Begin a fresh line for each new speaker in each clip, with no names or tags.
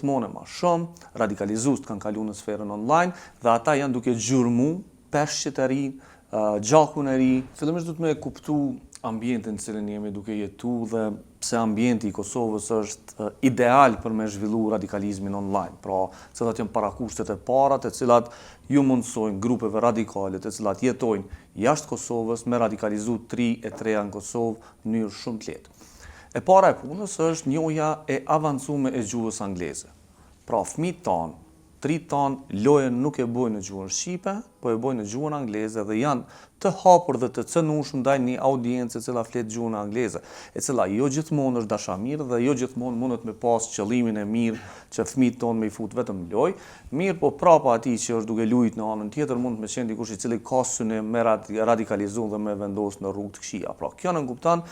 gjithmonë më shumë, radikalizues kanë kaluar në sferën online dhe ata janë duke gjurmu peshqit e ri, gjakun e ri. Fillimisht duhet me kuptu ambientin në cilin jemi duke jetu dhe pse ambienti i Kosovës është ideal për me zhvillu radikalizmin online. Pra, cilat janë parakushtet e para, të cilat ju mundsojnë grupeve radikale, të cilat jetojnë jashtë Kosovës me radikalizu 3 e 3 në Kosovë në mënyrë shumë të lehtë. E para e punës është njohja e avancume e gjuhës angleze. Pra, fëmijët tanë, 3 tanë lojën nuk e bojnë në gjuhën shqipe, po e bojnë në gjuhën angleze dhe janë të hapur dhe të cënushëm ndaj një audiencë e cila flet gjuhën angleze, e cila jo gjithmonë është dashamirë dhe jo gjithmonë mundet me pas qëllimin e mirë që fëmijët tonë me i fut vetëm lojë, mirë po prapa atij që është duke lujt në anën tjetër mund të me qenë dikush i cili ka synim me radikalizuar dhe me vendos në rrugë të këqija. Pra, kjo nënkupton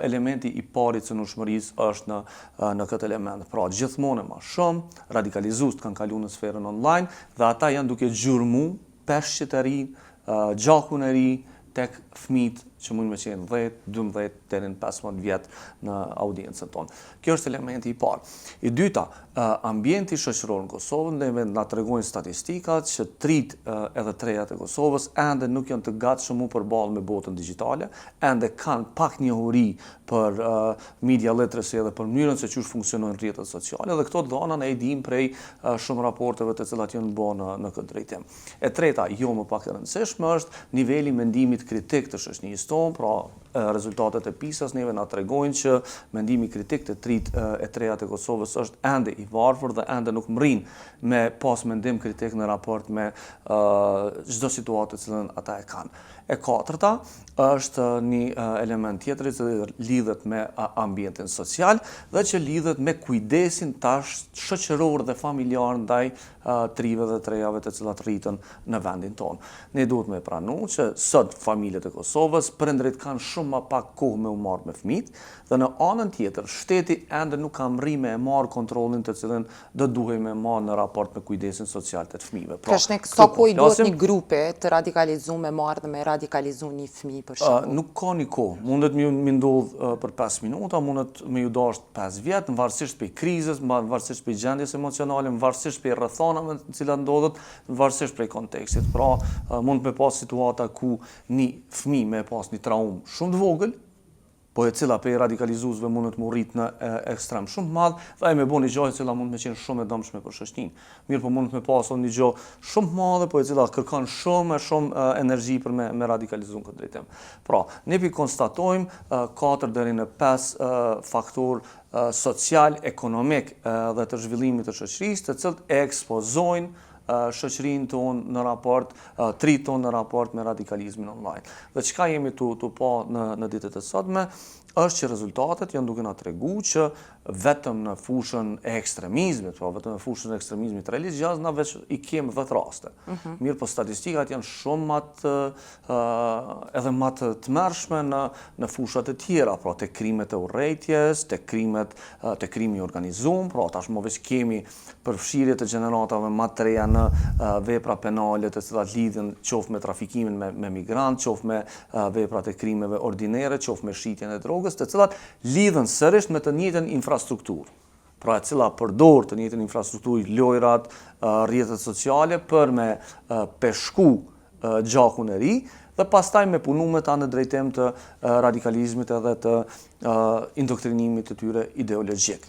elementi i parë i cënushmërisë është në këtë element. Pra, gjithmonë më shumë radikalizues kanë kaluar në sferën online dhe ata janë duke gjurmu peshqit e ri, gjakun e ri tek fëmijët që mund me qenë 10, 12 deri në 15 vjet në audiencën tonë. Kjo është elementi i parë. I dyta, ambienti shoqëror në Kosovë, ne na tregojnë statistikat që 3 edhe 3 e Kosovës ende nuk janë të gatshëm u përballë me botën digjitale, ende kanë pak njohuri për media literacy dhe për mënyrën se çu funksionojnë rrjetet sociale dhe këto dhëna ne i dim prej shumë raporteve të cilat janë bërë në këtë drejtim. E treta, jo më pak e rëndësishme, është niveli mendimit kritik të shoqërisë tonë, pra rezultatet e PISA-s neve na tregojnë që mendimi kritik të 3 e Kosovës është ende i varfër dhe ende nuk mrin me pas mendim kritik në raport me çdo situatë që ata e kanë. E katërta është një element tjetër që lidhet me ambientin social dhe që lidhet me kujdesin tash shoqëror dhe familjar ndaj 3 dhe 3 të cilat rritën në vendin tonë. Ne duhet me pranu që sot familjet e Kosovës prindrit kanë shumë më pak kohë me u marrë me fëmijët dhe në anën tjetër shteti ende nuk ka mri me e marrë kontrollin të cilën do duhej me marrë në raport me kujdesin social të fëmijëve.
Pra, sa kohë duhet një grupe të radikalizuar me marrë dhe me radikalizu një fëmijë për shembull?
Nuk ka një kohë. Mundet me ndodh për 5 minuta, mundet me ju dasht 5 vjet, në varësisht për krizës, në varësisht për gjendjes emocionale, në varësisht për rrethonave të cilat ndodhet, në varësisht për kontekstit. Pra, mund me pas situata ku një fëmijë me pas një traumë shumë të vogël, po e cila për radikalizuesve mundet më rrit në ekstrem shumë madh, dhe e me bo një gjë e cila mund me qenë shumë e dëmshme për shoqërinë. Mirë po mundet me pasur një gjë shumë madhe, po e cila kërkon shumë energji për me radikalizuar këtë drejtim. Pra, ne pi konstatojmë 4 deri në 5 faktor social, ekonomik dhe të zhvillimit të shoqërisë, të cilët e ekspozojnë shoqërinë tonë në raport, 3 tonë në raport me radikalizmin online. Dhe çka jemi tu pa në ditët e sotme, është që rezultatet janë duke na tregu që vetëm në fushën e ekstremizmit, pra vetëm në fushën e ekstremizmit religjioz, na veç i kemi 10 raste. Mirë, po statistikat janë shumë edhe më të tmerrshme në fushat e tjera, pra te krimet e urrejtjes, te krimi i organizuar, pra tashmë veç kemi përfshirje të gjeneratave më të reja në vepra penale të cilat lidhen qoftë me trafikimin me migrant, qoftë me veprat e krimeve ordinere, qoftë me shitjen e drogës, të cilat lidhen sërish me të njëjtën infrastrukturë. Pra e cila përdor të njëjtën infrastrukturë, lojrat, rrjetet sociale për me peshku gjakun e ri dhe pastaj me punu me ta në drejtim të radikalizmit edhe të indoktrinimit të tyre ideologjik.